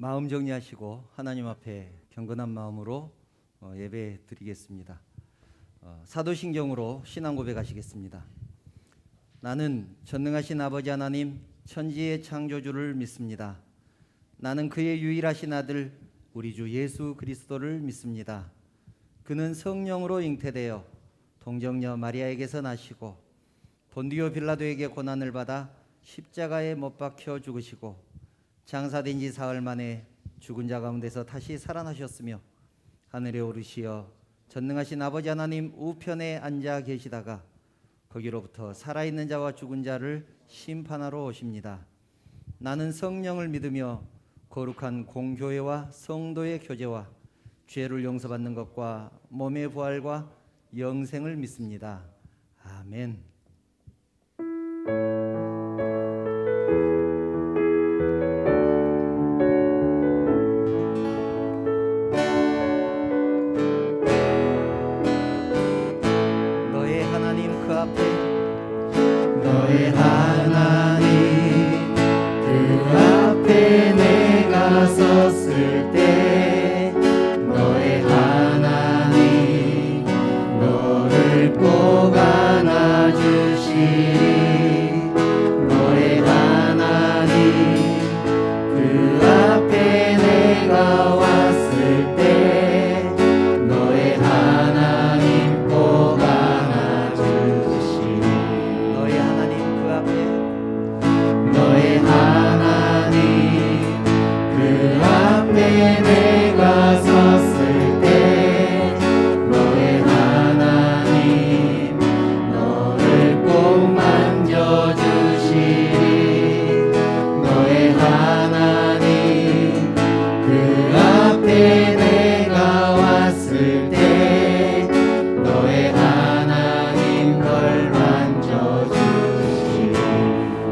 마음 정리하시고 하나님 앞에 경건한 마음으로 예배 드리겠습니다. 사도신경으로 신앙 고백하시겠습니다. 나는 전능하신 아버지 하나님 천지의 창조주를 믿습니다. 나는 그의 유일하신 아들 우리 주 예수 그리스도를 믿습니다. 그는 성령으로 잉태되어 동정녀 마리아에게서 나시고 본디오 빌라도에게 고난을 받아 십자가에 못 박혀 죽으시고 장사된 지 사흘 만에 죽은 자 가운데서 다시 살아나셨으며 하늘에 오르시어 전능하신 아버지 하나님 우편에 앉아 계시다가 거기로부터 살아있는 자와 죽은 자를 심판하러 오십니다. 나는 성령을 믿으며 거룩한 공교회와 성도의 교제와 죄를 용서받는 것과 몸의 부활과 영생을 믿습니다. 아멘. 너의 하나님 그 앞에 너의 하나님 그 앞에 내가 섰을 때 너의 하나님 너를 꼭 안아주시리. 너의 하나님 그 앞에 내가 왔을 때 너의 하나님 꼭 안아주시리. 너의 하나님 그 앞에 너의 하나님 그 앞에 내가 섰을 때 너의 하나님 너를 꼭 만져주시리. 너의 하나님 그 앞에 내가 왔을 때 너의 하나님 널 만져주시리.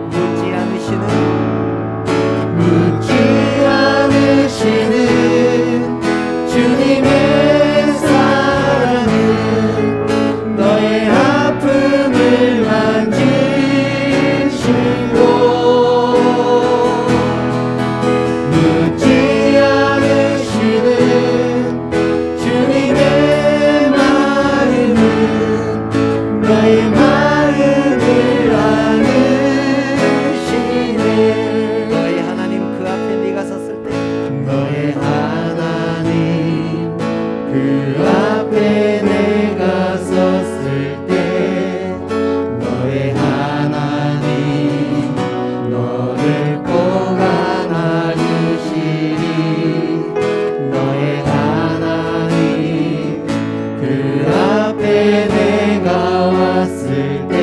묻지 않으시는 묻지 않으시는 주님의 사랑은 너의 아픔을 만지시고 묻지 않으시는 주님의 마음은 너의 마음을 아시네. 너의 하나님 그 앞에 네가 섰을 때 너의 하나님 그 앞에 내가 섰을 때 너의 하나님 너를 꼭 안아주시리. 너의 하나님 그 앞에 내가 왔을 때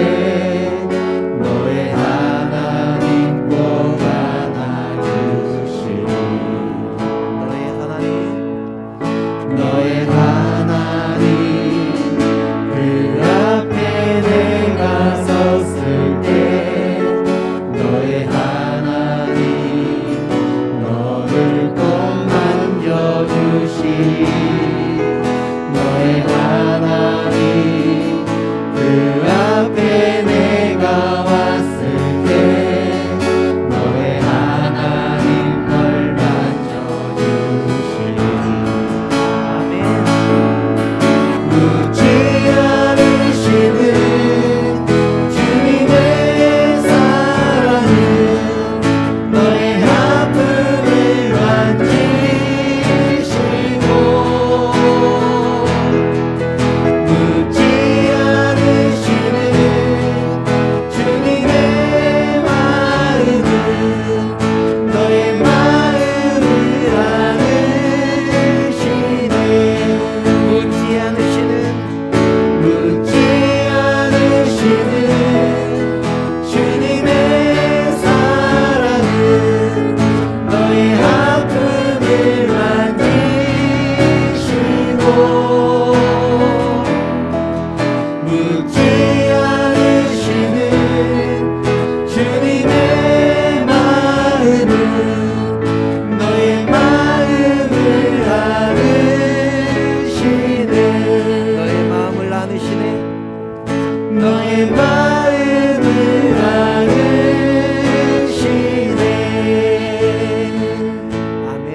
너의 하나님 꼭 안아주시리. 너의 하나님 너의 하나님 그 앞에 내가 섰을 때 너의 하나님 너를 꼭 만져주시리. 너의 하나님 그 앞에 내가 왔을 때 너의 하나님 널 만져주시리. 아멘. 묻지 않으시는 주님의 사랑은 너의 아픔을 만지시고 묻지 않으시는 주님의 마음은 너의 마음을 아시네. 묻지 않으시는 묻지 않으시는 주님의 사랑은 너의 아픔을 만지시고 묻지 않으시는 주님의 마음은 너의 마음을 아시네. 너의 마음을 나누시네. 너의 마음을 아시네. 아멘.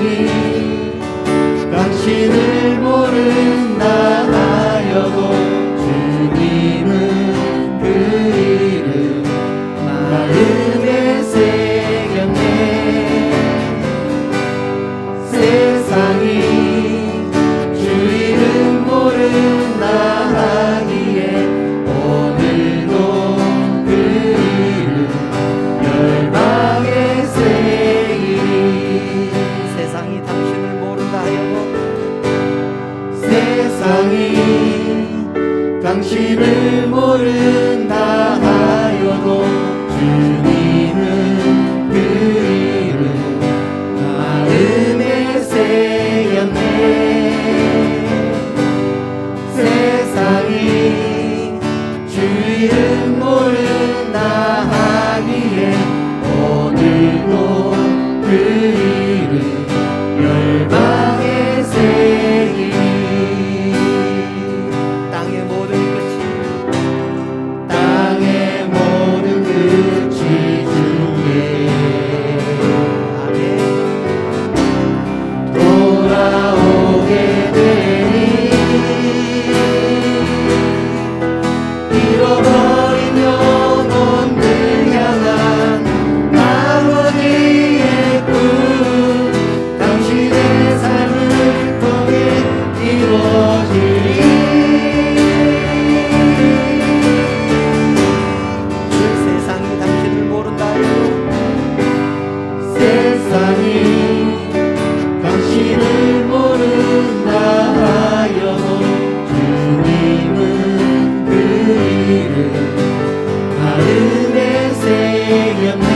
세상이 당신을 모른다 하여도 주님은 그 이름 마음에 새겼네. 세상이 주 이름 모른다 하기에 오늘도 그 이름 열방에 새기리. 세상이 당신을 모른다 하여도 세상이 당신을 모른다 하여도 주님은 그 이름 마음에 새겼네. 세상이 주 이름 모른다 하기에 오늘도 그 이름 열방에 새기리. 땅의 모든 끝이 땅의 모든 끝이 주께 아멘. 돌아오게 되니 잃어버린 영혼들 향한 아버지의 꿈 당신의 삶을 통해 이루어지리. 세상이 당신을 모른다 하여도 세상이 당신을 모른다 하여도 주님은 그 이름 마음에 새겼네.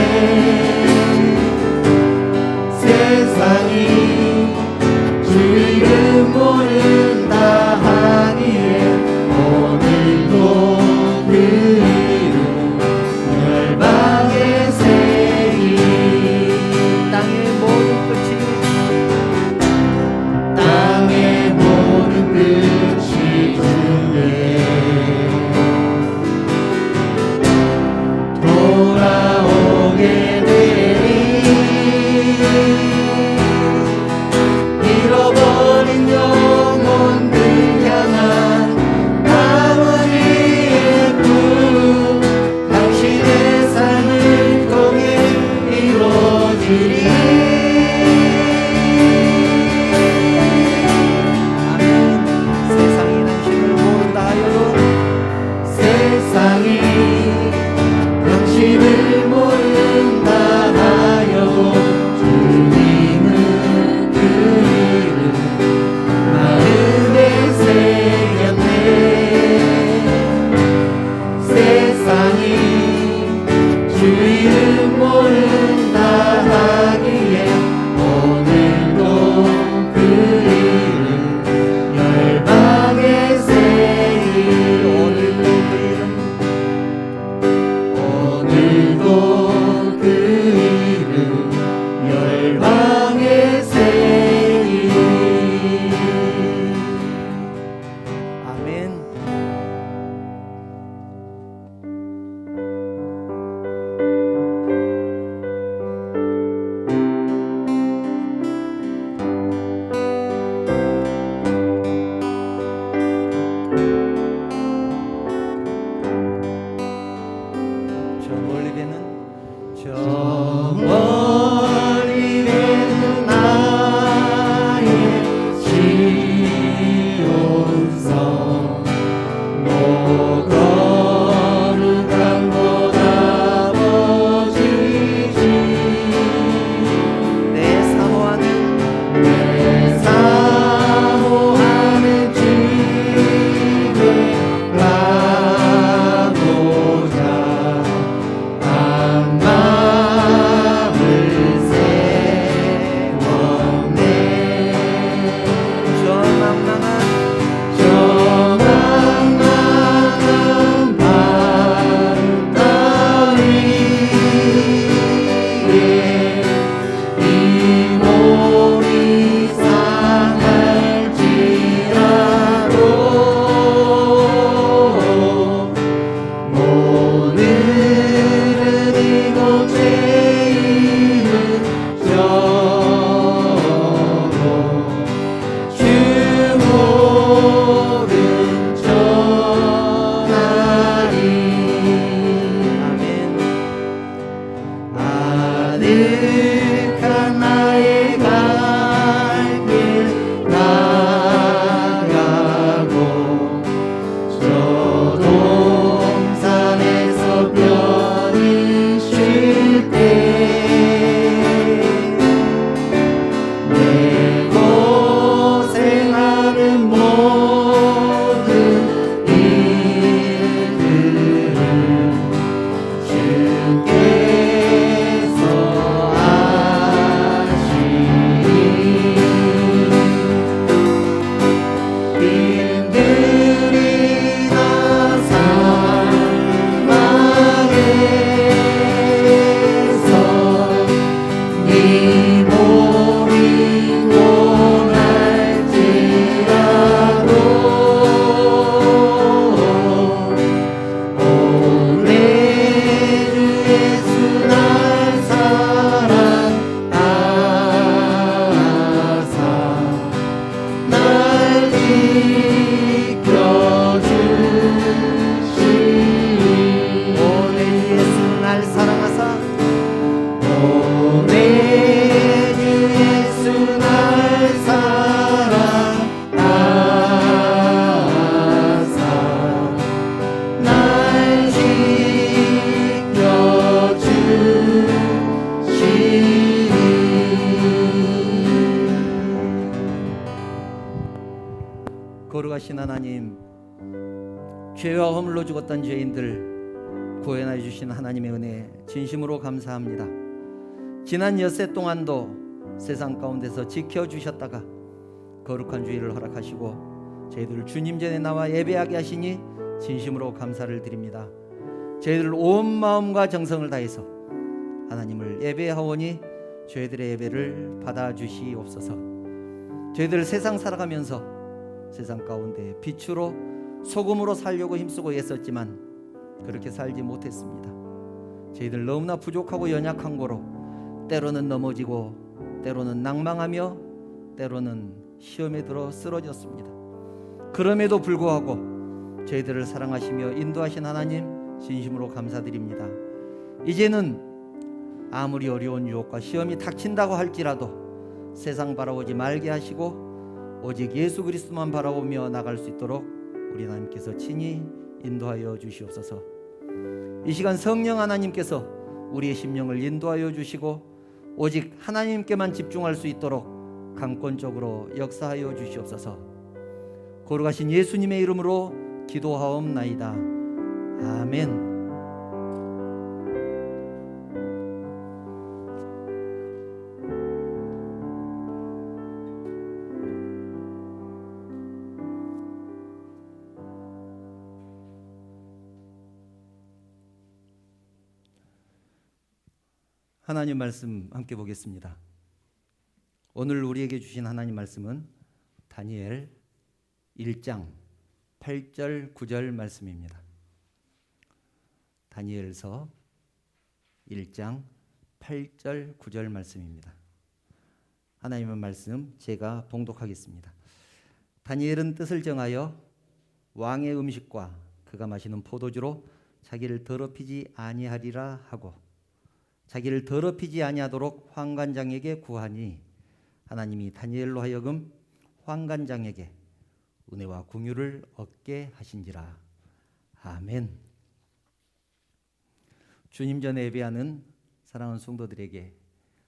세상이 주 이름 모른다 하기에 오늘도 그 이름 열방에 새기리. 땅의 모든 끝이 땅의 모든 끝이 주께 돌아오게 되니 잃어버린 영혼들 향한 아버지의 꿈 당신의 삶을 통해 이루어지리. 아멘. 세상이 당신을 모른다 하여도 세상이 당신을 모른다 하여도 주님은 그 이름 마음에 새겼네. 세상이 주 이름 모른다 하기에 오늘도 그 이름 열방에 새기리. 오늘도 그 이름 열방에 새기리. 아멘. 저 멀리 배는 저 멀리 배는 나의 시온성 거룩한 곳 아버지시 내 사모하는 내 사모하는 집에 가고자 한 마음 득한 나의 갈 길 나가고 저 동산에서 편히 쉴 때 내 고생하는 모든 일들을 주께서 아시니 힘들이나 사망에서 네 몸이 고날지라도 오내 주 예수 날 사랑하사 날 지켜주시니 오내 주 예수 날 사랑하사 오내 주 예수 날 사랑하사 날 지켜주시니 거룩하신 하나님, 죄와 허물로 죽었던 죄인들 구원해 주신 하나님의 은혜 진심으로 감사합니다. 지난 엿새 동안도 세상 가운데서 지켜주셨다가 거룩한 주일을 허락하시고 저희들 주님 전에 나와 예배하게 하시니 진심으로 감사를 드립니다. 저희들 온 마음과 정성을 다해서 하나님을 예배하오니 저희들의 예배를 받아주시옵소서. 저희들 세상 살아가면서 세상 가운데 빛으로 소금으로 살려고 힘쓰고 애썼지만 그렇게 살지 못했습니다. 저희들 너무나 부족하고 연약한 거로 때로는 넘어지고 때로는 낭망하며 때로는 시험에 들어 쓰러졌습니다. 그럼에도 불구하고 저희들을 사랑하시며 인도하신 하나님 진심으로 감사드립니다. 이제는 아무리 어려운 유혹과 시험이 닥친다고 할지라도 세상 바라보지 말게 하시고 오직 예수 그리스도만 바라보며 나갈 수 있도록 우리 하나님께서 친히 인도하여 주시옵소서. 이 시간 성령 하나님께서 우리의 심령을 인도하여 주시고 오직 하나님께만 집중할 수 있도록 강권적으로 역사하여 주시옵소서. 거룩하신 예수님의 이름으로 기도하옵나이다. 아멘. 하나님 말씀 함께 보겠습니다. 오늘 우리에게 주신 하나님 말씀은 다니엘 1장 8절 9절 말씀입니다. 다니엘서 1장 8절 9절 말씀입니다. 하나님의 말씀 제가 봉독하겠습니다. 다니엘은 뜻을 정하여 왕의 음식과 그가 마시는 포도주로 자기를 더럽히지 아니하리라 하고 자기를 더럽히지 아니하도록 환관장에게 구하니 하나님이 다니엘로 하여금 환관장에게 은혜와 긍휼을 얻게 하신지라. 아멘. 주님 전에 예배하는 사랑하는 성도들에게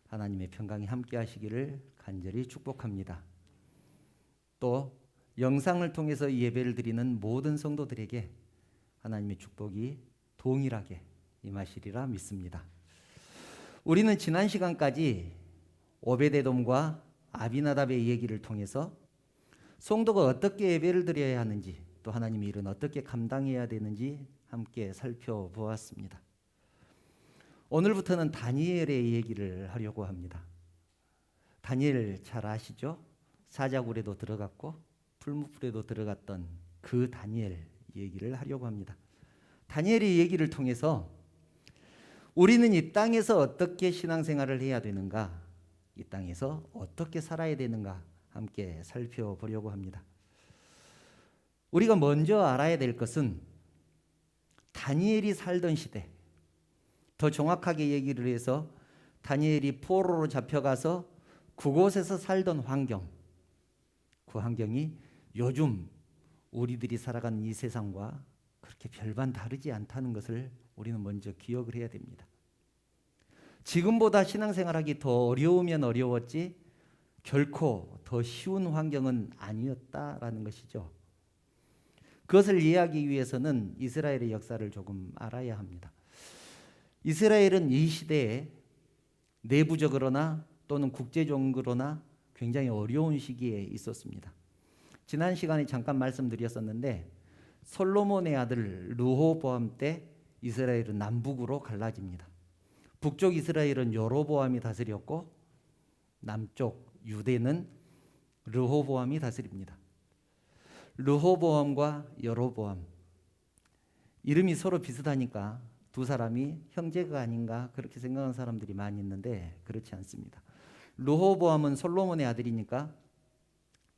하나님의 평강이 함께 하시기를 간절히 축복합니다. 또 영상을 통해서 이 예배를 드리는 모든 성도들에게 하나님의 축복이 동일하게 임하시리라 믿습니다. 우리는 지난 시간까지 오베데돔과 아비나답의 얘기를 통해서 성도가 어떻게 예배를 드려야 하는지 또 하나님의 일은 어떻게 감당해야 되는지 함께 살펴보았습니다. 오늘부터는 다니엘의 얘기를 하려고 합니다. 다니엘 잘 아시죠? 사자굴에도 들어갔고 풀무불에도 들어갔던 그 다니엘 얘기를 하려고 합니다. 다니엘의 얘기를 통해서 우리는 이 땅에서 어떻게 신앙생활을 해야 되는가, 이 땅에서 어떻게 살아야 되는가 함께 살펴보려고 합니다. 우리가 먼저 알아야 될 것은 다니엘이 살던 시대, 더 정확하게 얘기를 해서 다니엘이 포로로 잡혀가서 그곳에서 살던 환경, 그 환경이 요즘 우리들이 살아가는 이 세상과 그렇게 별반 다르지 않다는 것을 우리는 먼저 기억을 해야 됩니다. 지금보다 신앙생활하기 더 어려우면 어려웠지 결코 더 쉬운 환경은 아니었다라는 것이죠. 그것을 이해하기 위해서는 이스라엘의 역사를 조금 알아야 합니다. 이스라엘은 이 시대에 내부적으로나 또는 국제적으로나 굉장히 어려운 시기에 있었습니다. 지난 시간에 잠깐 말씀드렸었는데 솔로몬의 아들 르호보암 때 이스라엘은 남북으로 갈라집니다. 북쪽 이스라엘은 여로보암이 다스렸고 남쪽 유대는 르호보암이 다스립니다. 르호보암과 여로보암, 이름이 서로 비슷하니까 두 사람이 형제가 아닌가 그렇게 생각하는 사람들이 많이 있는데 그렇지 않습니다. 르호보암은 솔로몬의 아들이니까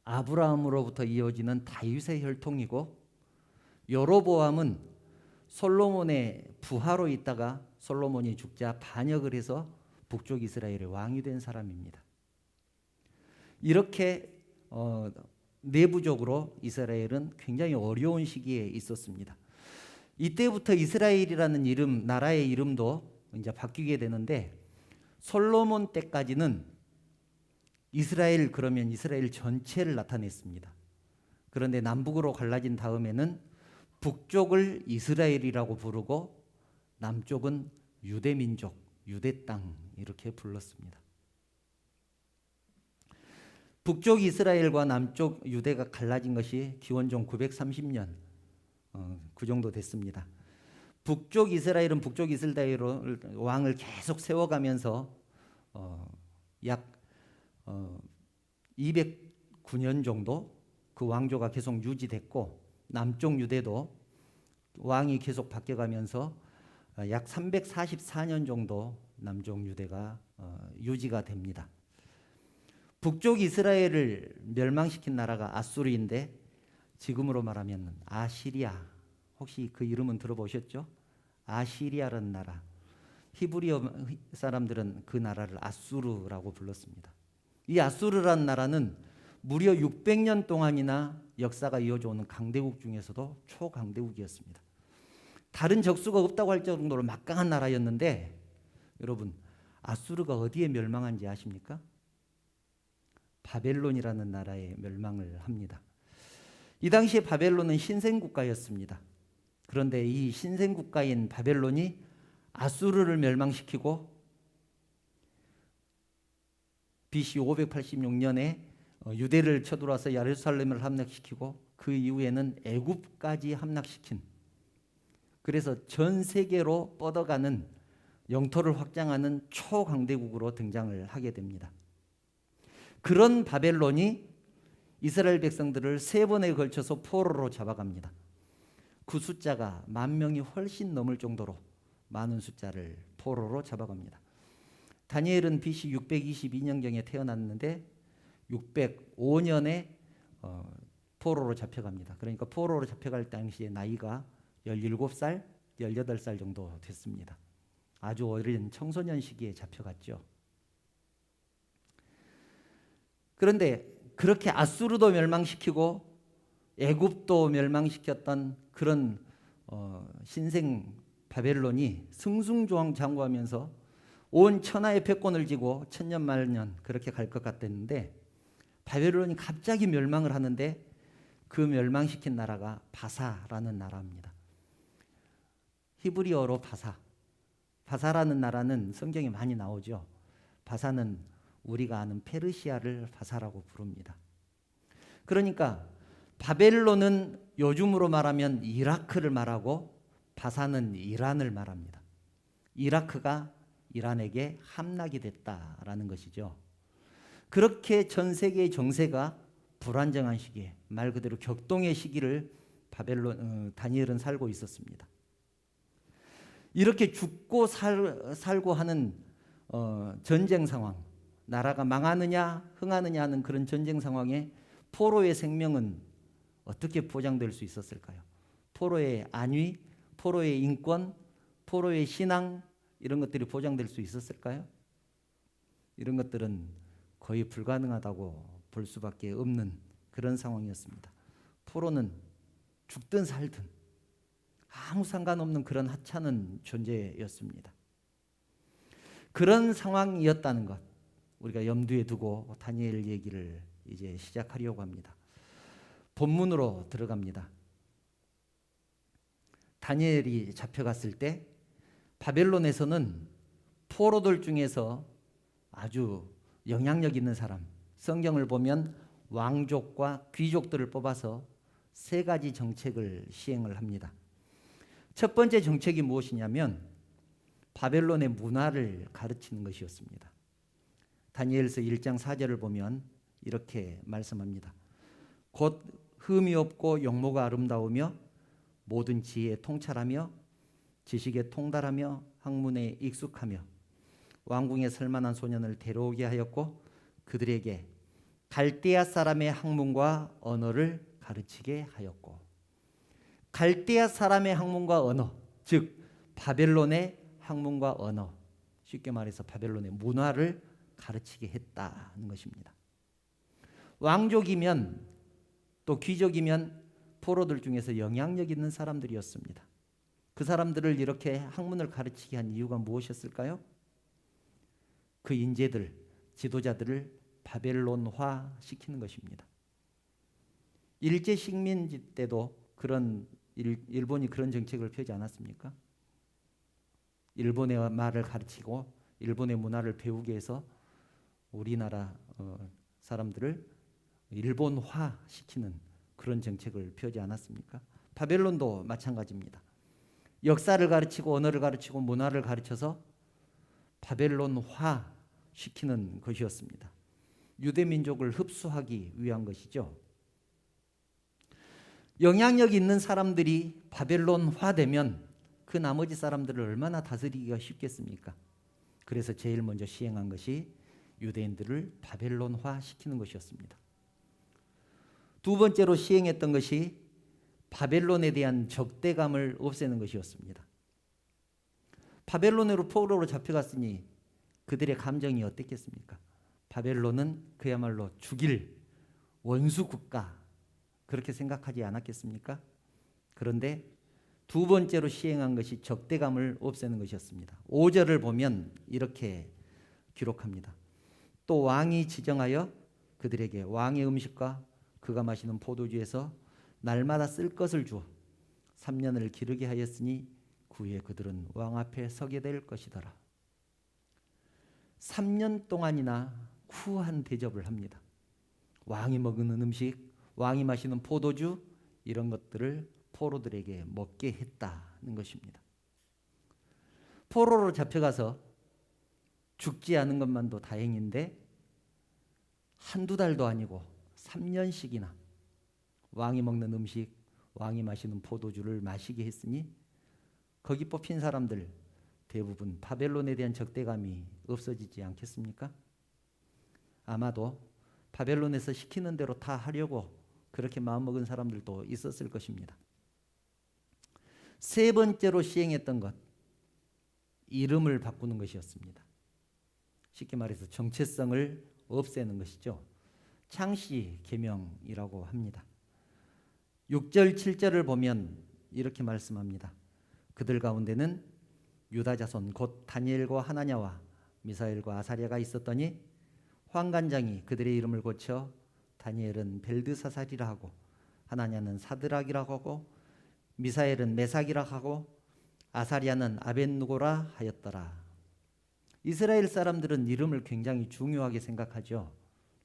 아브라함으로부터 이어지는 다윗의 혈통이고, 여로보암은 솔로몬의 부하로 있다가 솔로몬이 죽자 반역을 해서 북쪽 이스라엘의 왕이 된 사람입니다. 이렇게 내부적으로 이스라엘은 굉장히 어려운 시기에 있었습니다. 이때부터 이스라엘이라는 이름, 나라의 이름도 이제 바뀌게 되는데, 솔로몬 때까지는 이스라엘 그러면 이스라엘 전체를 나타냈습니다. 그런데 남북으로 갈라진 다음에는 북쪽을 이스라엘이라고 부르고 남쪽은 유대민족, 유대 땅 이렇게 불렀습니다. 북쪽 이스라엘과 남쪽 유대가 갈라진 것이 기원전 930년 그 정도 됐습니다. 북쪽 이스라엘은 북쪽 이스라엘 왕을 계속 세워가면서 약 209년 정도 그 왕조가 계속 유지됐고, 남쪽 유대도 왕이 계속 바뀌어가면서 약 344년 정도 남쪽 유대가 유지가 됩니다. 북쪽 이스라엘을 멸망시킨 나라가 아수르인데 지금으로 말하면 아시리아, 혹시 그 이름은 들어보셨죠? 아시리아라는 나라. 히브리어 사람들은 그 나라를 아수르라고 불렀습니다. 이 아수르라는 나라는 무려 600년 동안이나 역사가 이어져 오는 강대국 중에서도 초강대국이었습니다. 다른 적수가 없다고 할 정도로 막강한 나라였는데, 여러분 아수르가 어디에 멸망한지 아십니까? 바벨론이라는 나라에 멸망을 합니다. 이 당시에 바벨론은 신생국가였습니다. 그런데 이 신생국가인 바벨론이 아수르를 멸망시키고 BC 586년에 유대를 쳐들어와서 예루살렘을 함락시키고 그 이후에는 애굽까지 함락시킨, 그래서 전 세계로 뻗어가는 영토를 확장하는 초강대국으로 등장을 하게 됩니다. 그런 바벨론이 이스라엘 백성들을 3번에 걸쳐서 포로로 잡아갑니다. 그 숫자가 10,000명이 훨씬 넘을 정도로 많은 숫자를 포로로 잡아갑니다. 다니엘은 BC 622년경에 태어났는데 605년에 포로로 잡혀갑니다. 그러니까 포로로 잡혀갈 당시에 나이가 17살, 18살 정도 됐습니다. 아주 어린 청소년 시기에 잡혀갔죠. 그런데 그렇게 아수르도 멸망시키고 애굽도 멸망시켰던 그런 신생 바벨론이 승승장구하면서 온 천하의 패권을 쥐고 천년만년 그렇게 갈 것 같았는데, 바벨론이 갑자기 멸망을 하는데 그 멸망시킨 나라가 바사라는 나라입니다. 히브리어로 바사. 바사라는 나라는 성경에 많이 나오죠. 바사는 우리가 아는 페르시아를 바사라고 부릅니다. 그러니까 바벨론은 요즘으로 말하면 이라크를 말하고 바사는 이란을 말합니다. 이라크가 이란에게 함락이 됐다라는 것이죠. 그렇게 전 세계의 정세가 불안정한 시기에, 말 그대로 격동의 시기를 다니엘은 살고 있었습니다. 이렇게 죽고 살고 하는 전쟁 상황, 나라가 망하느냐 흥하느냐 하는 그런 전쟁 상황에 포로의 생명은 어떻게 보장될 수 있었을까요? 포로의 안위, 포로의 인권, 포로의 신앙, 이런 것들이 보장될 수 있었을까요? 이런 것들은 거의 불가능하다고 볼 수밖에 없는 그런 상황이었습니다. 포로는 죽든 살든 아무 상관없는 그런 하찮은 존재였습니다. 그런 상황이었다는 것 우리가 염두에 두고 다니엘 얘기를 이제 시작하려고 합니다. 본문으로 들어갑니다. 다니엘이 잡혀갔을 때 바벨론에서는 포로들 중에서 아주 영향력 있는 사람, 성경을 보면 왕족과 귀족들을 뽑아서 세 가지 정책을 시행을 합니다. 첫 번째 정책이 무엇이냐면 바벨론의 문화를 가르치는 것이었습니다. 다니엘서 1장 4절을 보면 이렇게 말씀합니다. 곧 흠이 없고 용모가 아름다우며 모든 지혜에 통찰하며 지식에 통달하며 학문에 익숙하며 왕궁에 설만한 소년을 데려오게 하였고 그들에게 갈대아 사람의 학문과 언어를 가르치게 하였고, 갈대아 사람의 학문과 언어, 즉 바벨론의 학문과 언어, 쉽게 말해서 바벨론의 문화를 가르치게 했다는 것입니다. 왕족이면 또 귀족이면 포로들 중에서 영향력 있는 사람들이었습니다. 그 사람들을 이렇게 학문을 가르치게 한 이유가 무엇이었을까요? 그 인재들, 지도자들을 바벨론화 시키는 것입니다. 일제 식민지 때도 그런 일본이 그런 정책을 펴지 않았습니까? 일본의 말을 가르치고 일본의 문화를 배우게 해서 우리나라 사람들을 일본화 시키는 그런 정책을 펴지 않았습니까? 바벨론도 마찬가지입니다. 역사를 가르치고 언어를 가르치고 문화를 가르쳐서 바벨론화 시키는 것이었습니다. 유대 민족을 흡수하기 위한 것이죠. 영향력 있는 사람들이 바벨론화 되면 그 나머지 사람들을 얼마나 다스리기가 쉽겠습니까? 그래서 제일 먼저 시행한 것이 유대인들을 바벨론화 시키는 것이었습니다. 두 번째로 시행했던 것이 바벨론에 대한 적대감을 없애는 것이었습니다. 바벨론으로 포로로 잡혀갔으니 그들의 감정이 어땠겠습니까? 바벨론은 그야말로 죽일 원수 국가 그렇게 생각하지 않았겠습니까? 그런데 두 번째로 시행한 것이 적대감을 없애는 것이었습니다. 5절을 보면 이렇게 기록합니다. 또 왕이 지정하여 그들에게 왕의 음식과 그가 마시는 포도주에서 날마다 쓸 것을 주어 3년을 기르게 하였으니 그 후에 그들은 왕 앞에 서게 될 것이더라. 3년 동안이나 후한 대접을 합니다. 왕이 먹는 음식, 왕이 마시는 포도주 이런 것들을 포로들에게 먹게 했다는 것입니다. 포로로 잡혀가서 죽지 않은 것만도 다행인데 한두 달도 아니고 3년씩이나 왕이 먹는 음식, 왕이 마시는 포도주를 마시게 했으니 거기 뽑힌 사람들 대부분 바벨론에 대한 적대감이 없어지지 않겠습니까? 아마도 바벨론에서 시키는 대로 다 하려고 그렇게 마음먹은 사람들도 있었을 것입니다. 세 번째로 시행했던 것, 이름을 바꾸는 것이었습니다. 쉽게 말해서 정체성을 없애는 것이죠. 창씨 계명이라고 합니다. 6절 7절을 보면 이렇게 말씀합니다. 그들 가운데는 유다 자손 곧 다니엘과 하나냐와 미사엘과 아사랴가 있었더니 환관장이 그들의 이름을 고쳐 다니엘은 벨드사살이라 하고 하나냐는 사드락이라 하고 미사엘은 메삭이라 하고 아사랴는 아벳누고라 하였더라. 이스라엘 사람들은 이름을 굉장히 중요하게 생각하죠.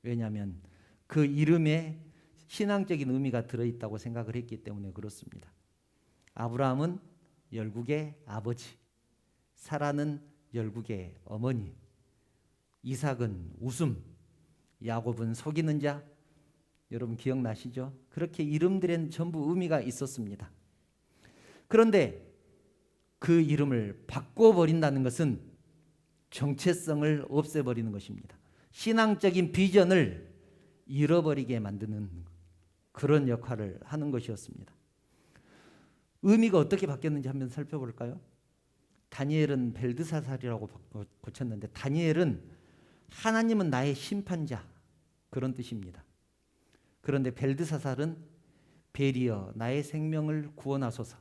왜냐하면 그 이름에 신앙적인 의미가 들어있다고 생각을 했기 때문에 그렇습니다. 아브라함은 열국의 아버지, 사라는 열국의 어머니, 이삭은 웃음, 야곱은 속이는 자. 여러분 기억나시죠? 그렇게 이름들엔 전부 의미가 있었습니다. 그런데 그 이름을 바꿔버린다는 것은 정체성을 없애버리는 것입니다. 신앙적인 비전을 잃어버리게 만드는 그런 역할을 하는 것이었습니다. 의미가 어떻게 바뀌었는지 한번 살펴볼까요? 다니엘은 벨드사살이라고 고쳤는데 다니엘은 하나님은 나의 심판자, 그런 뜻입니다. 그런데 벨드사살은 벨이여 나의 생명을 구원하소서.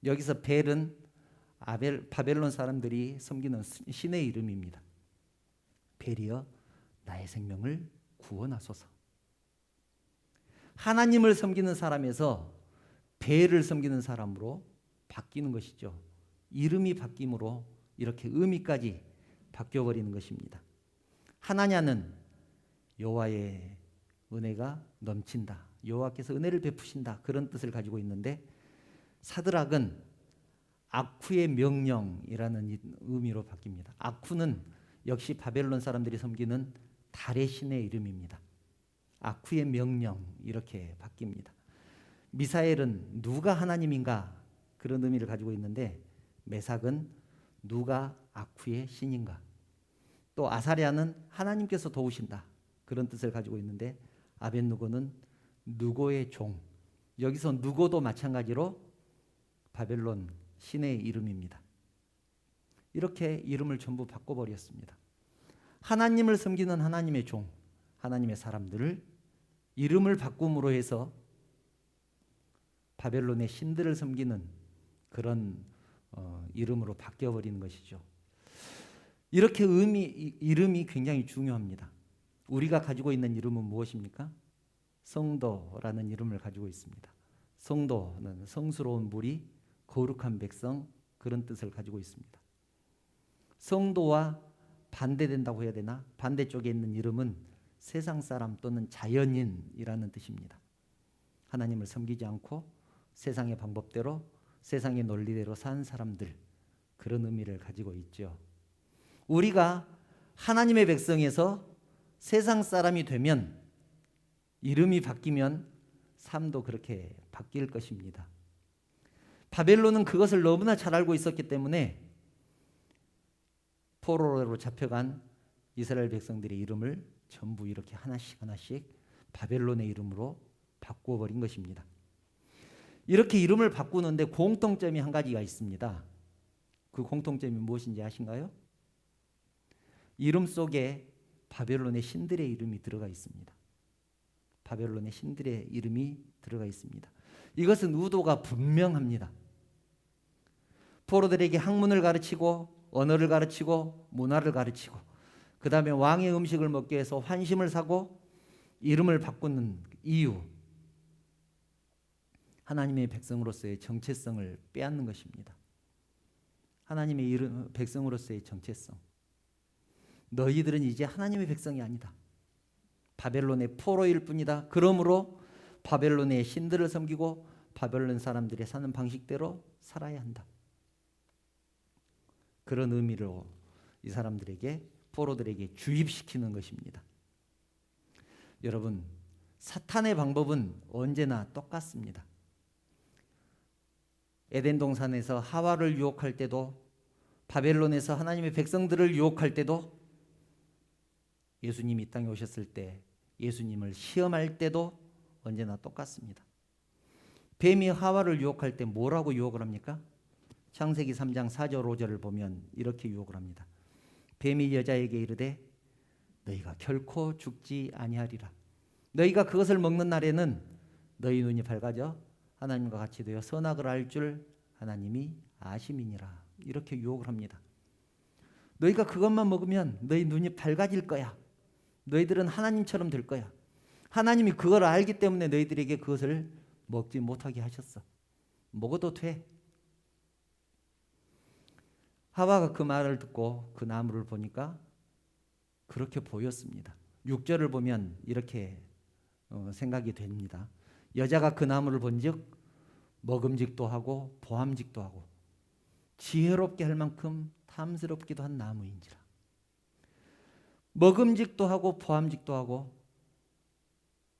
여기서 벨은 바벨론 사람들이 섬기는 신의 이름입니다. 벨이여 나의 생명을 구원하소서. 하나님을 섬기는 사람에서 벨을 섬기는 사람으로 바뀌는 것이죠. 이름이 바뀜으로 이렇게 의미까지 바뀌어버리는 것입니다. 하나냐는 여호와의 은혜가 넘친다, 여호와께서 은혜를 베푸신다, 그런 뜻을 가지고 있는데, 사드락은 아쿠의 명령이라는 의미로 바뀝니다. 아쿠는 역시 바벨론 사람들이 섬기는 달의 신의 이름입니다. 아쿠의 명령, 이렇게 바뀝니다. 미사엘은 누가 하나님인가, 그런 의미를 가지고 있는데, 메삭은 누가 아쿠의 신인가, 또 아사랴는 하나님께서 도우신다, 그런 뜻을 가지고 있는데, 아벳누고는 누고의 종, 여기서 누고도 마찬가지로 바벨론 신의 이름입니다. 이렇게 이름을 전부 바꿔버렸습니다. 하나님을 섬기는 하나님의 종, 하나님의 사람들을 이름을 바꿈으로 해서 바벨론의 신들을 섬기는 그런 이름으로 바뀌어버리는 것이죠. 이렇게 이름이 굉장히 중요합니다. 우리가 가지고 있는 이름은 무엇입니까? 성도라는 이름을 가지고 있습니다. 성도는 성스러운 무리, 거룩한 백성, 그런 뜻을 가지고 있습니다. 성도와 반대된다고 해야 되나? 반대쪽에 있는 이름은 세상 사람 또는 자연인이라는 뜻입니다. 하나님을 섬기지 않고 세상의 방법대로, 세상의 논리대로 산 사람들, 그런 의미를 가지고 있죠. 우리가 하나님의 백성에서 세상 사람이 되면, 이름이 바뀌면 삶도 그렇게 바뀔 것입니다. 바벨론은 그것을 너무나 잘 알고 있었기 때문에 포로로 잡혀간 이스라엘 백성들의 이름을 전부 이렇게 하나씩 하나씩 바벨론의 이름으로 바꾸어 버린 것입니다. 이렇게 이름을 바꾸는데 공통점이 한 가지가 있습니다. 그 공통점이 무엇인지 아신가요? 이름 속에 바벨론의 신들의 이름이 들어가 있습니다. 바벨론의 신들의 이름이 들어가 있습니다. 이것은 의도가 분명합니다. 포로들에게 학문을 가르치고 언어를 가르치고 문화를 가르치고, 그 다음에 왕의 음식을 먹기 위해서 환심을 사고 이름을 바꾸는 이유, 하나님의 백성으로서의 정체성을 빼앗는 것입니다. 하나님의 백성으로서의 정체성. 너희들은 이제 하나님의 백성이 아니다, 바벨론의 포로일 뿐이다. 그러므로 바벨론의 신들을 섬기고 바벨론 사람들이 사는 방식대로 살아야 한다. 그런 의미로 이 사람들에게, 포로들에게 주입시키는 것입니다. 여러분, 사탄의 방법은 언제나 똑같습니다. 에덴 동산에서 하와를 유혹할 때도, 바벨론에서 하나님의 백성들을 유혹할 때도, 예수님이 이 땅에 오셨을 때 예수님을 시험할 때도 언제나 똑같습니다. 뱀이 하와를 유혹할 때 뭐라고 유혹을 합니까? 창세기 3장 4절 5절을 보면 이렇게 유혹을 합니다. 뱀이 여자에게 이르되 너희가 결코 죽지 아니하리라. 너희가 그것을 먹는 날에는 너희 눈이 밝아져 하나님과 같이 되어 선악을 알 줄 하나님이 아심이니라. 이렇게 유혹을 합니다. 너희가 그것만 먹으면 너희 눈이 밝아질 거야. 너희들은 하나님처럼 될 거야. 하나님이 그걸 알기 때문에 너희들에게 그것을 먹지 못하게 하셨어. 먹어도 돼. 하와가 그 말을 듣고 그 나무를 보니까 그렇게 보였습니다. 6절을 보면 이렇게 생각이 됩니다. 여자가 그 나무를 본즉 먹음직도 하고 보암직도 하고 지혜롭게 할 만큼 탐스럽기도 한 나무인지라. 먹음직도 하고 보암직도 하고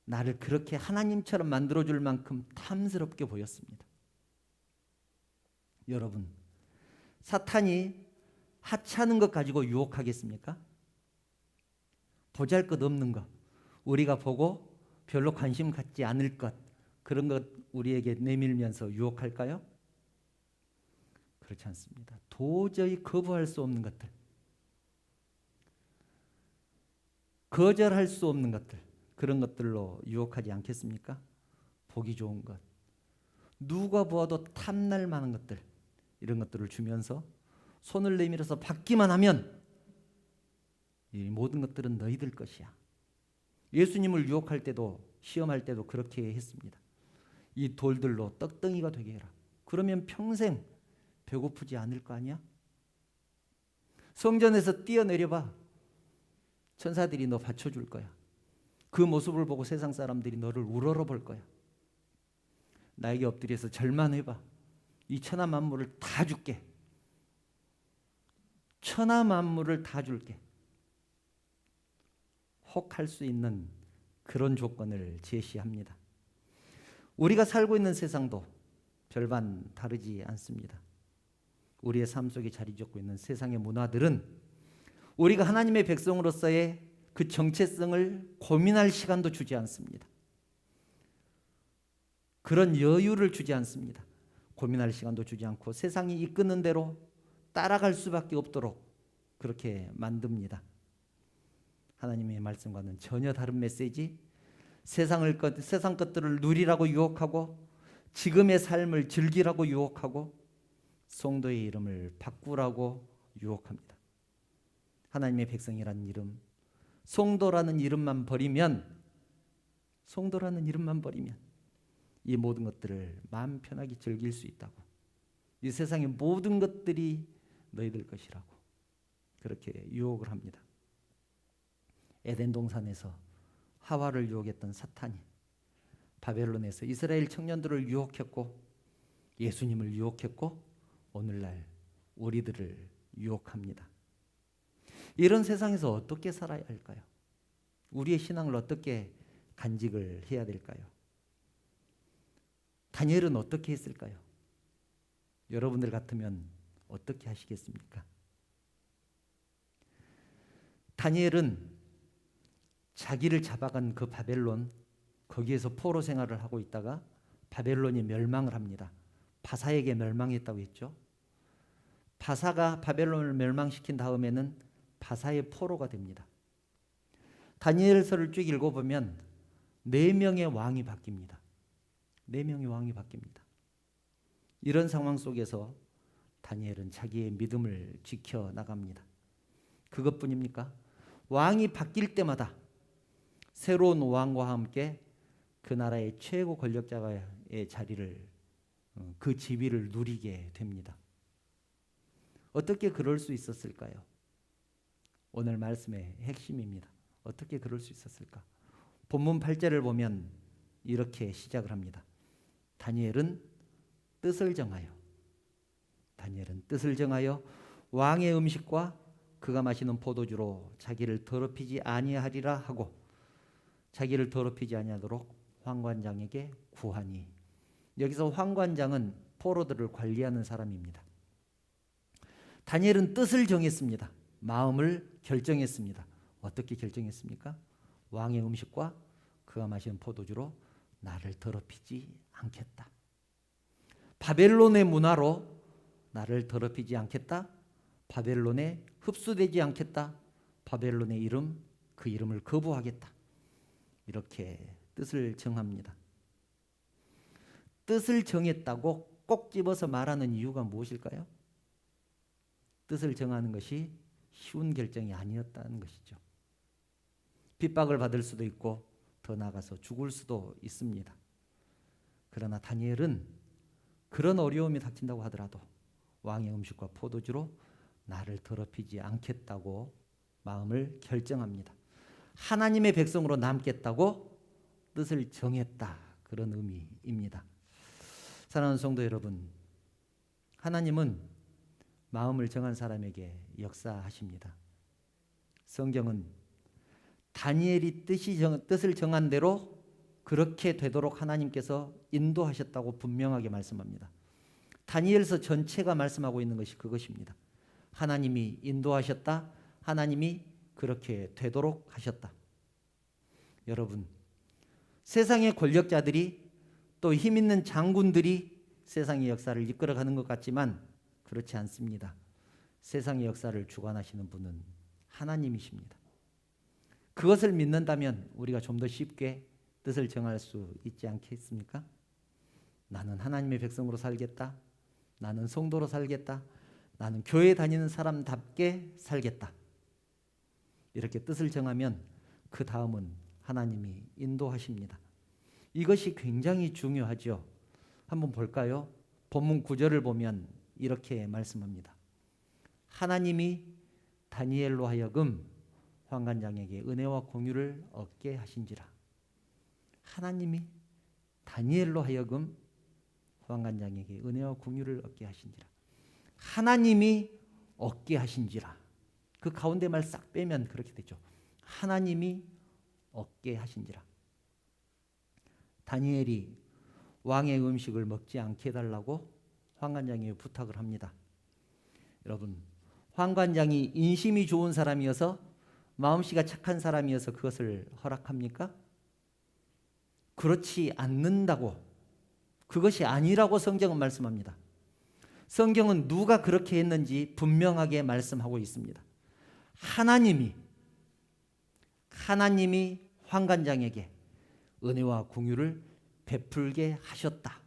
나를 그렇게 하나님처럼 만들어줄 만큼 탐스럽게 보였습니다. 여러분, 사탄이 하찮은 것 가지고 유혹하겠습니까? 보잘것없는 것, 우리가 보고 별로 관심 갖지 않을 것, 그런 것 우리에게 내밀면서 유혹할까요? 그렇지 않습니다. 도저히 거부할 수 없는 것들, 거절할 수 없는 것들, 그런 것들로 유혹하지 않겠습니까? 보기 좋은 것, 누가 보아도 탐날 만한 것들, 이런 것들을 주면서 손을 내밀어서 받기만 하면 이 모든 것들은 너희들 것이야. 예수님을 유혹할 때도, 시험할 때도 그렇게 했습니다. 이 돌들로 떡덩이가 되게 해라. 그러면 평생 배고프지 않을 거 아니야? 성전에서 뛰어내려봐. 천사들이 너 받쳐줄 거야. 그 모습을 보고 세상 사람들이 너를 우러러 볼 거야. 나에게 엎드려서 절만해봐. 이 천하 만물을 다 줄게. 천하 만물을 다 줄게. 혹 할 수 있는 그런 조건을 제시합니다. 우리가 살고 있는 세상도 별반 다르지 않습니다. 우리의 삶 속에 자리 잡고 있는 세상의 문화들은 우리가 하나님의 백성으로서의 그 정체성을 고민할 시간도 주지 않습니다. 그런 여유를 주지 않습니다. 고민할 시간도 주지 않고 세상이 이끄는 대로 따라갈 수밖에 없도록 그렇게 만듭니다. 하나님의 말씀과는 전혀 다른 메시지, 세상 것들을 누리라고 유혹하고 지금의 삶을 즐기라고 유혹하고 성도의 이름을 바꾸라고 유혹합니다. 하나님의 백성이라는 이름, 성도라는 이름만 버리면 이 모든 것들을 마음 편하게 즐길 수 있다고. 이 세상의 모든 것들이 너희들 것이라고 그렇게 유혹을 합니다. 에덴 동산에서 하와를 유혹했던 사탄이 바벨론에서 이스라엘 청년들을 유혹했고 예수님을 유혹했고 오늘날 우리들을 유혹합니다. 이런 세상에서 어떻게 살아야 할까요? 우리의 신앙을 어떻게 간직을 해야 될까요? 다니엘은 어떻게 했을까요? 여러분들 같으면 어떻게 하시겠습니까? 다니엘은 자기를 잡아간 그 바벨론, 거기에서 포로 생활을 하고 있다가 바벨론이 멸망을 합니다. 바사에게 멸망했다고 했죠. 바사가 바벨론을 멸망시킨 다음에는 바사의 포로가 됩니다. 다니엘서를 쭉 읽어보면 4명의 왕이 바뀝니다. 4명의 왕이 바뀝니다. 이런 상황 속에서 다니엘은 자기의 믿음을 지켜나갑니다. 그것뿐입니까? 왕이 바뀔 때마다 새로운 왕과 함께 그 나라의 최고 권력자의 자리를, 그 지위를 누리게 됩니다. 어떻게 그럴 수 있었을까요? 오늘 말씀의 핵심입니다. 어떻게 그럴 수 있었을까? 본문 8절을 보면 이렇게 시작을 합니다. 다니엘은 뜻을 정하여 왕의 음식과 그가 마시는 포도주로 자기를 더럽히지 아니하리라 하고 자기를 더럽히지 아니하도록 환관장에게 구하니. 여기서 환관장은 포로들을 관리하는 사람입니다. 다니엘은 뜻을 정했습니다. 마음을 결정했습니다. 어떻게 결정했습니까? 왕의 음식과 그가 마시는 포도주로 나를 더럽히지 않겠다. 바벨론의 문화로 나를 더럽히지 않겠다. 바벨론에 흡수되지 않겠다. 바벨론의 이름, 그 이름을 거부하겠다. 이렇게 뜻을 정합니다. 뜻을 정했다고 꼭 집어서 말하는 이유가 무엇일까요? 뜻을 정하는 것이 쉬운 결정이 아니었다는 것이죠. 핍박을 받을 수도 있고 더 나아가서 죽을 수도 있습니다. 그러나 다니엘은 그런 어려움이 닥친다고 하더라도 왕의 음식과 포도주로 나를 더럽히지 않겠다고 마음을 결정합니다. 하나님의 백성으로 남겠다고 뜻을 정했다. 그런 의미입니다. 사랑하는 성도 여러분, 하나님은 마음을 정한 사람에게 역사하십니다. 성경은 다니엘이 뜻을 정한 대로 그렇게 되도록 하나님께서 인도하셨다고 분명하게 말씀합니다. 다니엘서 전체가 말씀하고 있는 것이 그것입니다. 하나님이 인도하셨다. 하나님이 그렇게 되도록 하셨다. 여러분, 세상의 권력자들이 또 힘 있는 장군들이 세상의 역사를 이끌어가는 것 같지만 그렇지 않습니다. 세상의 역사를 주관하시는 분은 하나님이십니다. 그것을 믿는다면 우리가 좀 더 쉽게 뜻을 정할 수 있지 않겠습니까? 나는 하나님의 백성으로 살겠다. 나는 성도로 살겠다. 나는 교회 다니는 사람답게 살겠다. 이렇게 뜻을 정하면 그 다음은 하나님이 인도하십니다. 이것이 굉장히 중요하죠. 한번 볼까요? 본문 9절을 보면 이렇게 말씀합니다. 하나님이 다니엘로 하여금 환관장에게 은혜와 공유를 얻게 하신지라. 하나님이 다니엘로 하여금 환관장에게 은혜와 공유를 얻게 하신지라. 하나님이 얻게 하신지라. 그 가운데 말 싹 빼면 그렇게 되죠. 하나님이 얻게 하신지라. 다니엘이 왕의 음식을 먹지 않게 해달라고 환관장에게 부탁을 합니다. 여러분, 환관장이 인심이 좋은 사람이어서 마음씨가 착한 사람이어서 그것을 허락합니까? 그렇지 않는다고, 그것이 아니라고 성경은 말씀합니다. 성경은 누가 그렇게 했는지 분명하게 말씀하고 있습니다. 하나님이 환관장에게 은혜와 공유를 베풀게 하셨다.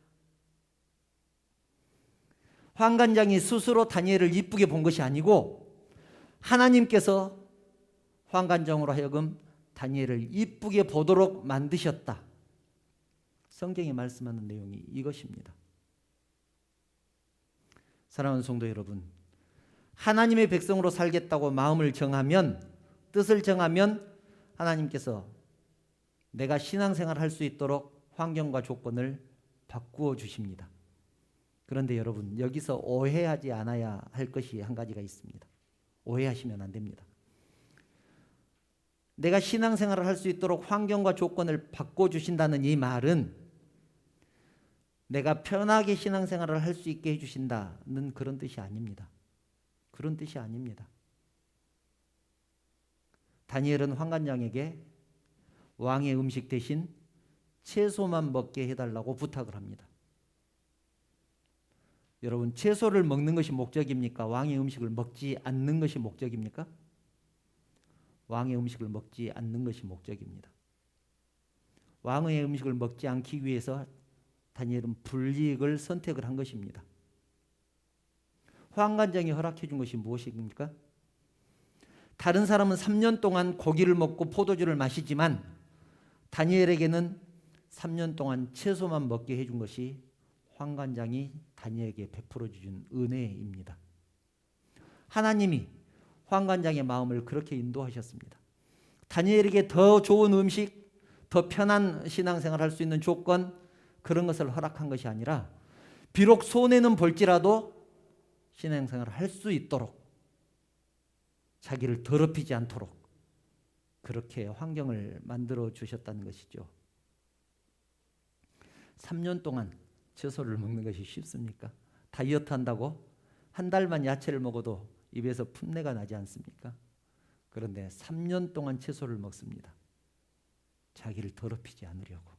환관장이 스스로 다니엘을 이쁘게 본 것이 아니고 하나님께서 환관장으로 하여금 다니엘을 이쁘게 보도록 만드셨다. 성경이 말씀하는 내용이 이것입니다. 사랑하는 성도 여러분, 하나님의 백성으로 살겠다고 마음을 정하면, 뜻을 정하면 하나님께서 내가 신앙생활을 할 수 있도록 환경과 조건을 바꾸어 주십니다. 그런데 여러분, 여기서 오해하지 않아야 할 것이 한 가지가 있습니다. 오해하시면 안 됩니다. 내가 신앙생활을 할 수 있도록 환경과 조건을 바꿔주신다는 이 말은 내가 편하게 신앙생활을 할 수 있게 해주신다는 그런 뜻이 아닙니다. 그런 뜻이 아닙니다. 다니엘은 환관장에게 왕의 음식 대신 채소만 먹게 해달라고 부탁을 합니다. 여러분, 채소를 먹는 것이 목적입니까? 왕의 음식을 먹지 않는 것이 목적입니까? 왕의 음식을 먹지 않는 것이 목적입니다. 왕의 음식을 먹지 않기 위해서 다니엘은 불이익을 선택을 한 것입니다. 환관장이 허락해 준 것이 무엇입니까? 다른 사람은 3년 동안 고기를 먹고 포도주를 마시지만 다니엘에게는 3년 동안 채소만 먹게 해준 것이 환관장이 다니엘에게 베풀어 준 은혜입니다. 하나님이 환관장의 마음을 그렇게 인도하셨습니다. 다니엘에게 더 좋은 음식, 더 편한 신앙생활을 할 수 있는 조건, 그런 것을 허락한 것이 아니라 비록 손해는 볼지라도 신앙생활을 할 수 있도록, 자기를 더럽히지 않도록 그렇게 환경을 만들어 주셨다는 것이죠. 3년 동안 채소를 먹는 것이 쉽습니까? 다이어트 한다고 한 달만 야채를 먹어도 입에서 풋내가 나지 않습니까? 그런데 3년 동안 채소를 먹습니다. 자기를 더럽히지 않으려고.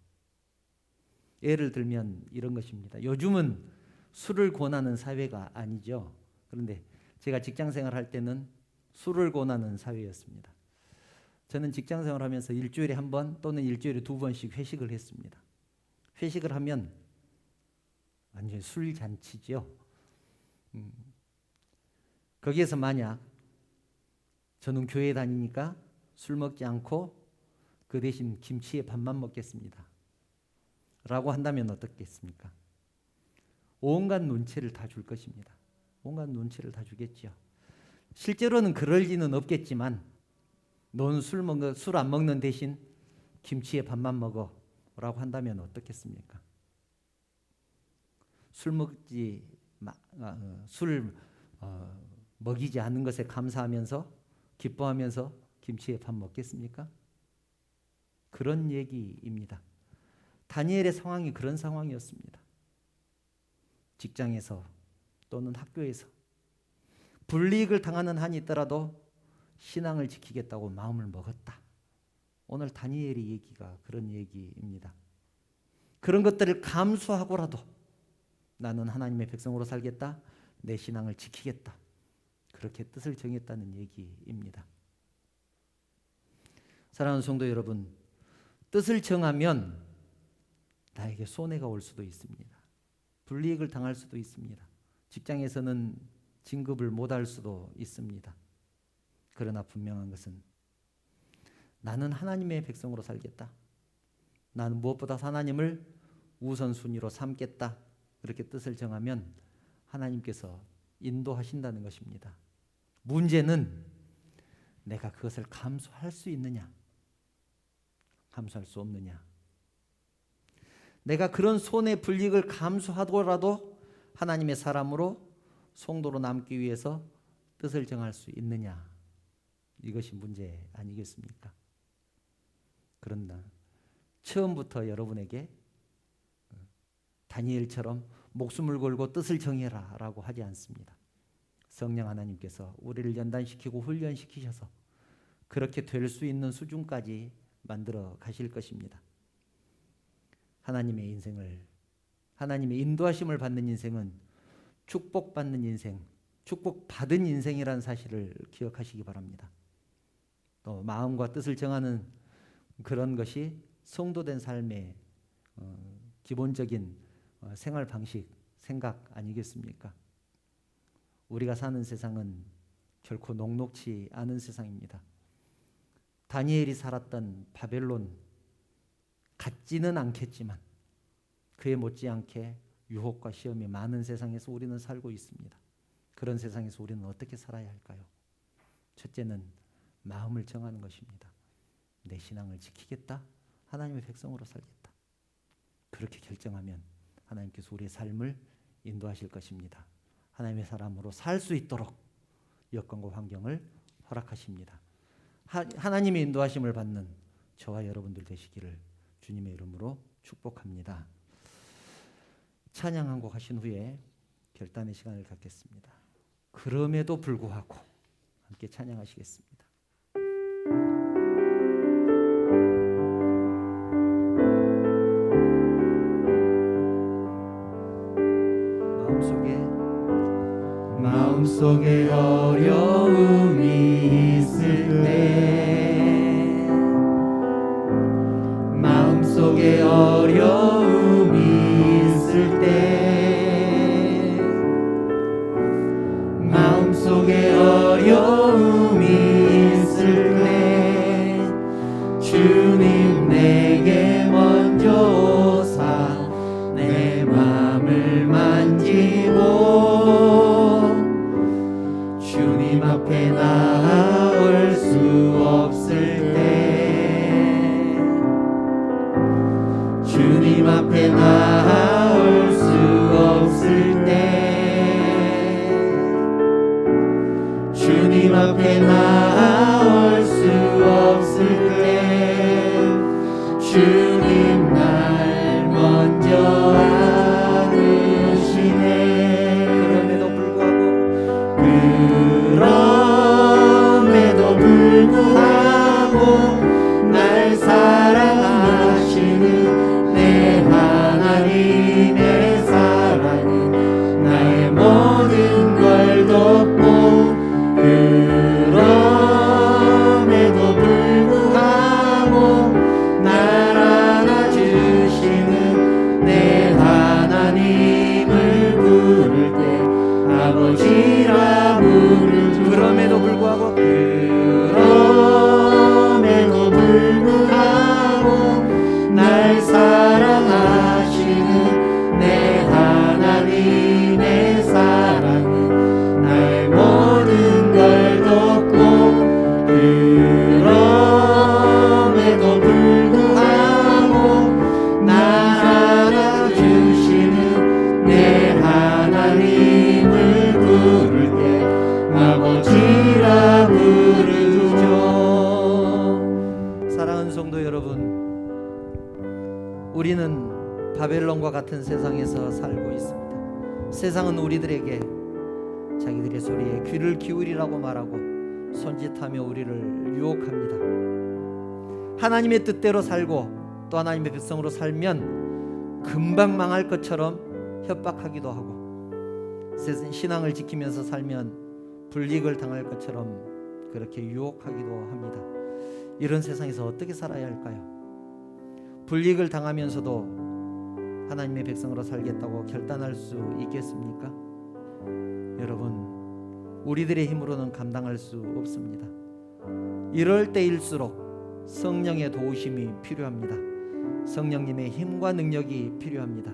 예를 들면 이런 것입니다. 요즘은 술을 권하는 사회가 아니죠. 그런데 제가 직장생활 할 때는 술을 권하는 사회였습니다. 저는 직장생활 하면서 일주일에 한 번 또는 일주일에 2번씩 회식을 했습니다. 회식을 하면 완전히 술잔치죠. 거기에서 만약 저는 교회 다니니까 술 먹지 않고 그 대신 김치에 밥만 먹겠습니다 라고 한다면 어떻겠습니까? 온갖 눈치를 다 줄 것입니다. 온갖 눈치를 다 주겠죠. 실제로는 그럴 리는 없겠지만 넌 술 안 먹는 대신 김치에 밥만 먹어 라고 한다면 어떻겠습니까? 술 먹이지 않는 것에 감사하면서 기뻐하면서 김치에 밥 먹겠습니까? 그런 얘기입니다. 다니엘의 상황이 그런 상황이었습니다. 직장에서 또는 학교에서 불이익을 당하는 한이 있더라도 신앙을 지키겠다고 마음을 먹었다. 오늘 다니엘의 얘기가 그런 얘기입니다. 그런 것들을 감수하고라도 나는 하나님의 백성으로 살겠다. 내 신앙을 지키겠다. 그렇게 뜻을 정했다는 얘기입니다. 사랑하는 성도 여러분, 뜻을 정하면 나에게 손해가 올 수도 있습니다. 불이익을 당할 수도 있습니다. 직장에서는 진급을 못할 수도 있습니다. 그러나 분명한 것은 나는 하나님의 백성으로 살겠다. 나는 무엇보다 하나님을 우선순위로 삼겠다. 그렇게 뜻을 정하면 하나님께서 인도하신다는 것입니다. 문제는 내가 그것을 감수할 수 있느냐, 감수할 수 없느냐. 내가 그런 손해 불이익을 감수하더라도 하나님의 사람으로 성도로 남기 위해서 뜻을 정할 수 있느냐, 이것이 문제 아니겠습니까? 그런다 처음부터 여러분에게 다니엘처럼 목숨을 걸고 뜻을 정해라 라고 하지 않습니다. 성령 하나님께서 우리를 연단시키고 훈련시키셔서 그렇게 될 수 있는 수준까지 만들어 가실 것입니다. 하나님의 인생을, 하나님의 인도하심을 받는 인생은 축복받는 인생, 축복받은 인생이라는 사실을 기억하시기 바랍니다. 또 마음과 뜻을 정하는 그런 것이 성도된 삶의 기본적인 생활 방식, 생각 아니겠습니까? 우리가 사는 세상은 결코 녹록지 않은 세상입니다. 다니엘이 살았던 바벨론 같지는 않겠지만 그에 못지않게 유혹과 시험이 많은 세상에서 우리는 살고 있습니다. 그런 세상에서 우리는 어떻게 살아야 할까요? 첫째는 마음을 정하는 것입니다. 내 신앙을 지키겠다. 하나님의 백성으로 살겠다. 그렇게 결정하면 하나님께서 우리의 삶을 인도하실 것입니다. 하나님의 사람으로 살 수 있도록 여건과 환경을 허락하십니다. 하나님의 인도하심을 받는 저와 여러분들 되시기를 주님의 이름으로 축복합니다. 찬양 한 곡 하신 후에 결단의 시간을 갖겠습니다. 그럼에도 불구하고 함께 찬양하시겠습니다. 마음속에 어려움이 있을 때, 마음속에 어려움이 있을 때, 마음속에 어려움이 있을 때 주님 내게 먼저 오사 내 맘을 만지고 주님 앞에 나올 수 없을 때, 주님 앞에 나올 수 없을 때, 주님 앞에 나올 수 없을 때 주님 날 먼저 안으시네. 그럼에도 불구하고 날 사랑하시는 내 하나님의 사랑은 나의 모든 걸 덮고, 그럼에도 불구하고 날 안아주시는 내 하나님을 부를 때 아버지라 부르죠. 그럼에도 불구하고, 그럼에도 불구하고 날 사랑하시는 내 하나님의 사랑은 나의 모든 걸 덮고, 그럼에도 불구하고 날 안아주시는 내 하나님을 부를 때 아버지라 부르죠. 사랑하는 성도 여러분, 우리는 바벨론과 같은 세상에서 살고 있습니다. 세상은 우리들에게 자기들의 소리에 귀를 기울이라고 말하고 손짓하며 우리를 유혹합니다. 하나님의 뜻대로 살고 또 하나님의 백성으로 살면 금방 망할 것처럼 협박하기도 하고, 신앙을 지키면서 살면 불이익을 당할 것처럼 그렇게 유혹하기도 합니다. 이런 세상에서 어떻게 살아야 할까요? 불이익을 당하면서도 하나님의 백성으로 살겠다고 결단할 수 있겠습니까? 여러분, 우리들의 힘으로는 감당할 수 없습니다. 이럴 때일수록 성령의 도우심이 필요합니다. 성령님의 힘과 능력이 필요합니다.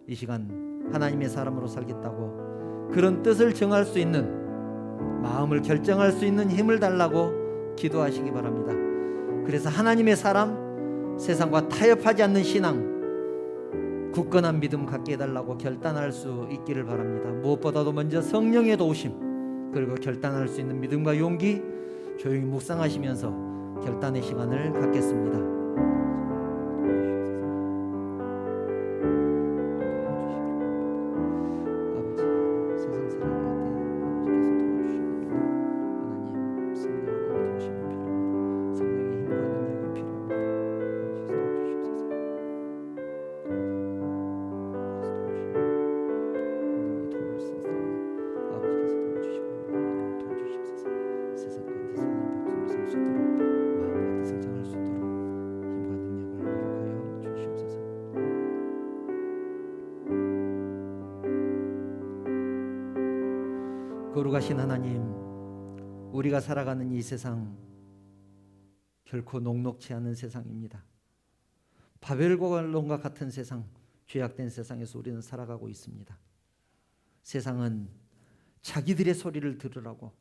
이 시간 하나님의 사람으로 살겠다고 그런 뜻을 정할 수 있는, 마음을 결정할 수 있는 힘을 달라고 기도하시기 바랍니다. 그래서 하나님의 사람, 세상과 타협하지 않는 신앙, 굳건한 믿음 갖게 해달라고 결단할 수 있기를 바랍니다. 무엇보다도 먼저 성령의 도우심, 그리고 결단할 수 있는 믿음과 용기, 조용히 묵상하시면서 결단의 시간을 갖겠습니다. 거룩하신 하나님, 우리가 살아가는 이 세상 결코 녹록치 않은 세상입니다. 바벨론과 같은 세상, 죄악된 세상에서 우리는 살아가고 있습니다. 세상은 자기들의 소리를 들으라고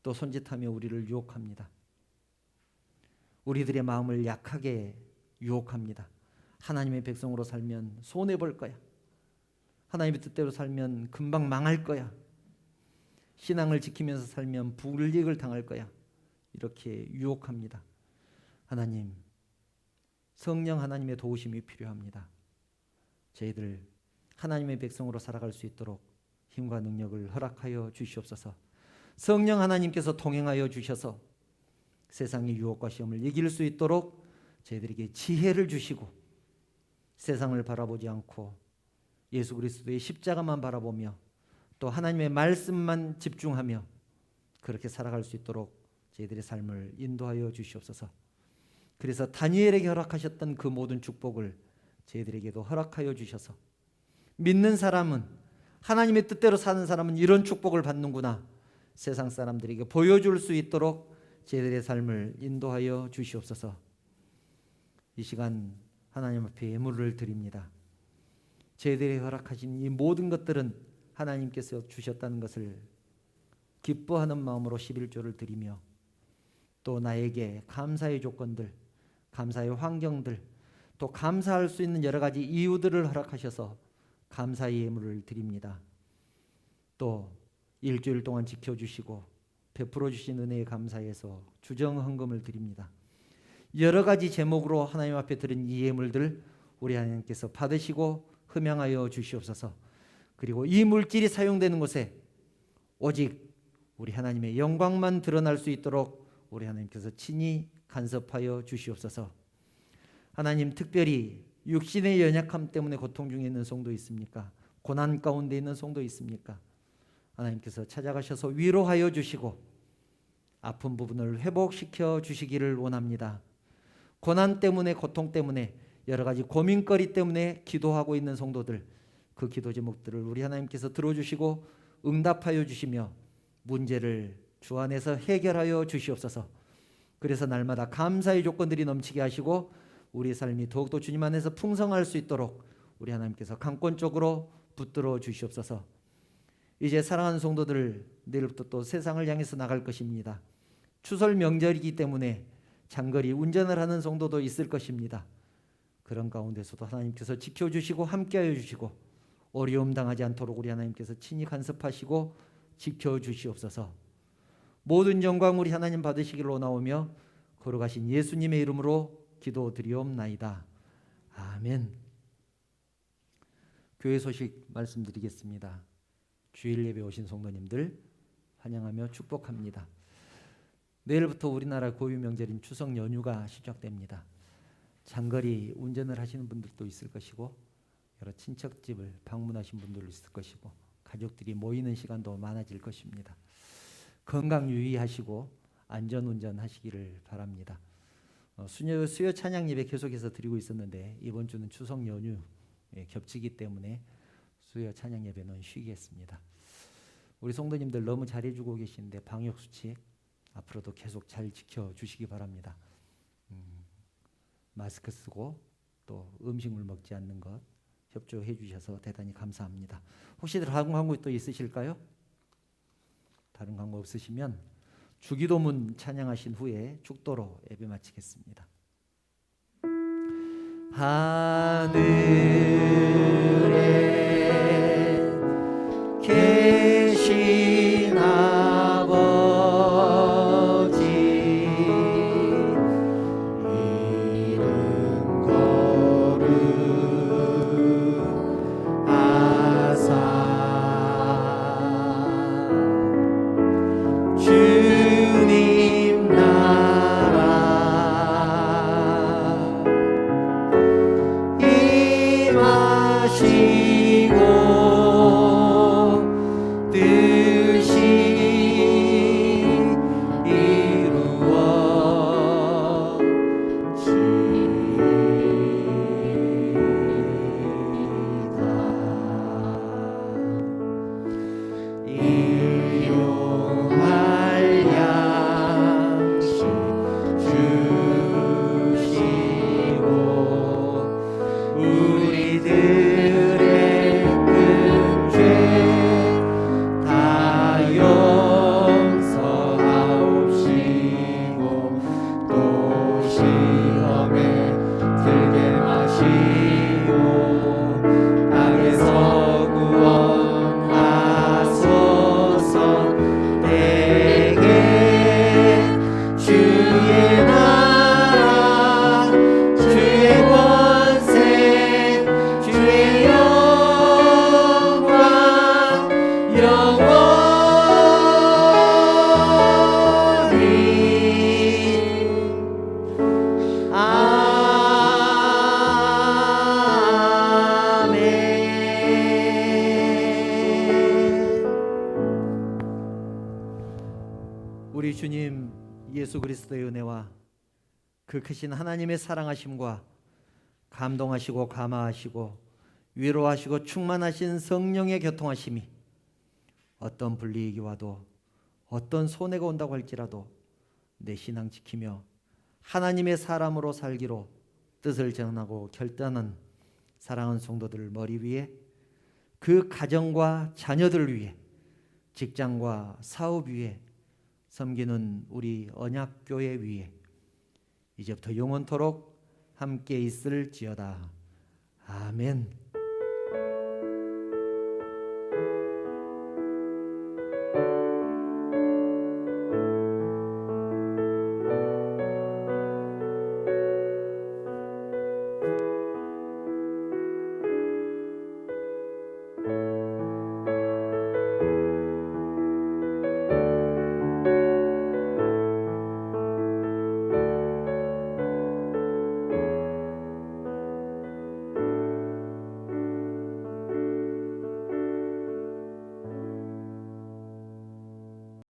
또 손짓하며 우리를 유혹합니다. 우리들의 마음을 약하게 유혹합니다. 하나님의 백성으로 살면 손해볼 거야. 하나님의 뜻대로 살면 금방 망할 거야. 신앙을 지키면서 살면 불이익을 당할 거야. 이렇게 유혹합니다. 하나님, 성령 하나님의 도우심이 필요합니다. 저희들 하나님의 백성으로 살아갈 수 있도록 힘과 능력을 허락하여 주시옵소서. 성령 하나님께서 동행하여 주셔서 세상의 유혹과 시험을 이길 수 있도록 저희들에게 지혜를 주시고, 세상을 바라보지 않고 예수 그리스도의 십자가만 바라보며 또 하나님의 말씀만 집중하며 그렇게 살아갈 수 있도록 저희들의 삶을 인도하여 주시옵소서. 그래서 다니엘에게 허락하셨던 그 모든 축복을 저희들에게도 허락하여 주셔서 믿는 사람은, 하나님의 뜻대로 사는 사람은 이런 축복을 받는구나, 세상 사람들에게 보여줄 수 있도록 저희들의 삶을 인도하여 주시옵소서. 이 시간 하나님 앞에 예물을 드립니다. 저희들이 허락하신 이 모든 것들은 하나님께서 주셨다는 것을 기뻐하는 마음으로 11조를 드리며, 또 나에게 감사의 조건들, 감사의 환경들, 또 감사할 수 있는 여러 가지 이유들을 허락하셔서 감사의 예물을 드립니다. 또 일주일 동안 지켜주시고 베풀어 주신 은혜에 감사해서 주정 헌금을 드립니다. 여러 가지 제목으로 하나님 앞에 드린 이 예물들 우리 하나님께서 받으시고 흠양하여 주시옵소서. 그리고 이 물질이 사용되는 곳에 오직 우리 하나님의 영광만 드러날 수 있도록 우리 하나님께서 친히 간섭하여 주시옵소서. 하나님, 특별히 육신의 연약함 때문에 고통 중에 있는 성도 있습니까? 고난 가운데 있는 성도 있습니까? 하나님께서 찾아가셔서 위로하여 주시고 아픈 부분을 회복시켜 주시기를 원합니다. 고난 때문에, 고통 때문에, 여러 가지 고민거리 때문에 기도하고 있는 성도들, 그 기도 제목들을 우리 하나님께서 들어주시고 응답하여 주시며 문제를 주 안에서 해결하여 주시옵소서. 그래서 날마다 감사의 조건들이 넘치게 하시고 우리의 삶이 더욱더 주님 안에서 풍성할 수 있도록 우리 하나님께서 강권적으로 붙들어 주시옵소서. 이제 사랑하는 성도들, 내일부터 또 세상을 향해서 나갈 것입니다. 추설 명절이기 때문에 장거리 운전을 하는 성도도 있을 것입니다. 그런 가운데서도 하나님께서 지켜주시고 함께하여 주시고 어려움 당하지 않도록 우리 하나님께서 친히 간섭하시고 지켜주시옵소서. 모든 영광 우리 하나님 받으시기를 원하오며 거룩하신 예수님의 이름으로 기도드리옵나이다. 아멘. 교회 소식 말씀드리겠습니다. 주일 예배 오신 성도님들 환영하며 축복합니다. 내일부터 우리나라 고유 명절인 추석 연휴가 시작됩니다. 장거리 운전을 하시는 분들도 있을 것이고 여러 친척집을 방문하신 분들도 있을 것이고 가족들이 모이는 시간도 많아질 것입니다. 건강 유의하시고 안전운전 하시기를 바랍니다. 수요 찬양 예배 계속해서 드리고 있었는데 이번 주는 추석 연휴 겹치기 때문에 수요 찬양 예배는 쉬겠습니다. 우리 성도님들 너무 잘해주고 계시는데 방역 수칙 앞으로도 계속 잘 지켜주시기 바랍니다. 마스크 쓰고 또 음식물 먹지 않는 것 협조해 주셔서 대단히 감사합니다. 혹시 다른 광고 또 있으실까요? 다른 광고 없으시면 주기도문 찬양하신 후에 축도로 예배 마치겠습니다. 하늘에 계신 아버지 이름 거룩하사 주님 나라 임하시고 뜻이 이루어지이다. 일용할 양식 주시고 우리들의 큰 죄 다 용서하옵시고 또 시험에 들게 마시고 악에서 구원하소서. 내게 주의 나라 주의 권세 주의 영광 영원히 아멘. 우리 주님 예수 그리스도의 은혜와 그 크신 하나님의 사랑하심과 감동하시고 감화하시고 위로하시고 충만하신 성령의 교통하심이 어떤 불리익이 와도 어떤 손해가 온다고 할지라도 내 신앙 지키며 하나님의 사람으로 살기로 뜻을 정하고 결단한 사랑하는 성도들 머리 위에 그 가정과 자녀들 위에 직장과 사업 위에 섬기는 우리 언약교회 위에 이제부터 영원토록 함께 있을지어다. 아멘.